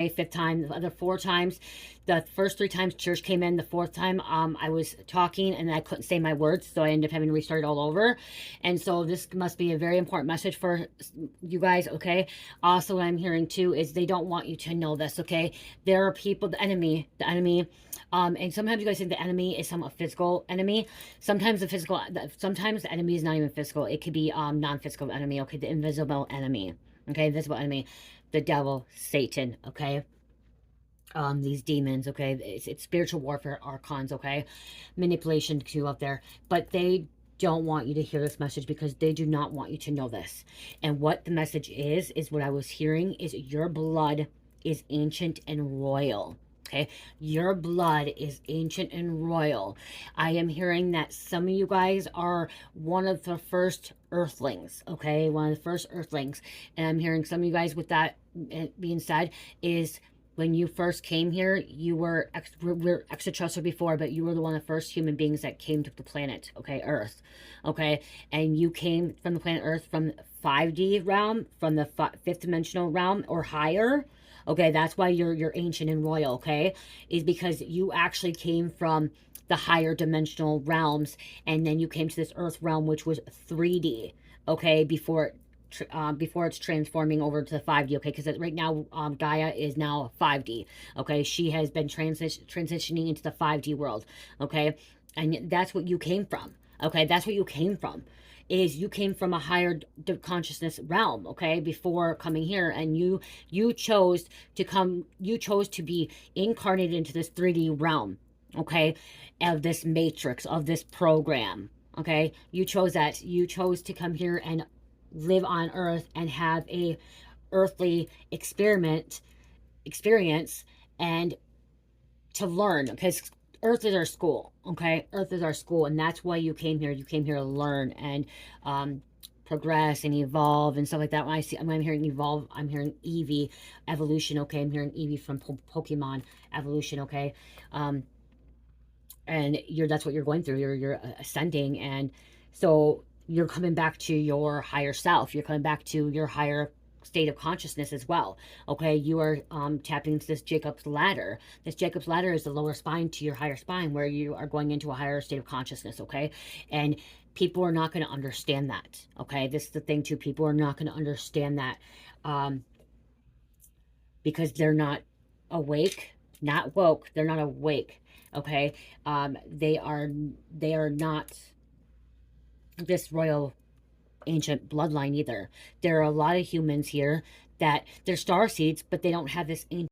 fifth time. The other four times, the first three times church came in. The fourth time, I was talking and I couldn't say my words, so I ended up having to restart it all over. And so this must be a very important message for you guys, okay? Also, what I'm hearing too is they don't want you to know this, okay? There are people, the enemy, and sometimes you guys think the enemy is some physical enemy. Sometimes sometimes the enemy is not even physical. It could be non-physical enemy, okay? The invisible enemy, okay? Invisible enemy, the devil, Satan, okay? These demons, okay? It's spiritual warfare, archons, okay? Manipulation too up there. But they don't want you to hear this message because they do not want you to know this. And what the message is what I was hearing is your blood is ancient and royal. Okay, your blood is ancient and royal. I am hearing that some of you guys are one of the first earthlings, okay? One of the first earthlings. And I'm hearing some of you guys with that being said is when you first came here, you were extraterrestrial before, but you were one of the first human beings that came to the planet, okay, Earth, okay? And you came from the planet Earth from 5D realm, from the fifth dimensional realm or higher. Okay, that's why you're ancient and royal, okay? Is because you actually came from the higher dimensional realms, and then you came to this earth realm, which was 3D, okay, before it's transforming over to 5D, okay? Because right now, Gaia is now 5D, okay? She has been transitioning into the 5D world, okay? And that's what you came from, okay? That's what you came from. Is you came from a higher consciousness realm, okay, before coming here, and you chose to be incarnated into this 3D realm, okay, of this matrix, of this program, okay? You chose that. You chose to come here and live on earth and have a earthly experience and to learn, because earth is our school, okay? Earth is our school, and that's why you came here. You came here to learn and progress and evolve and stuff like that. When I'm hearing evolve, I'm hearing Eevee, evolution, okay? I'm hearing Eevee from Pokemon, evolution, okay? And that's what you're going through. You're ascending, and so you're coming back to your higher self. You're coming back to your higher state of consciousness as well, okay? You are tapping into this Jacob's ladder. This Jacob's ladder is the lower spine to your higher spine, where you are going into a higher state of consciousness, okay? And people are not going to understand that, okay? This is the thing too. People are not going to understand that because they're not awake, not woke. They're not awake, okay? They are not this royal ancient bloodline either. There are a lot of humans here that they're star seeds, but they don't have this ancient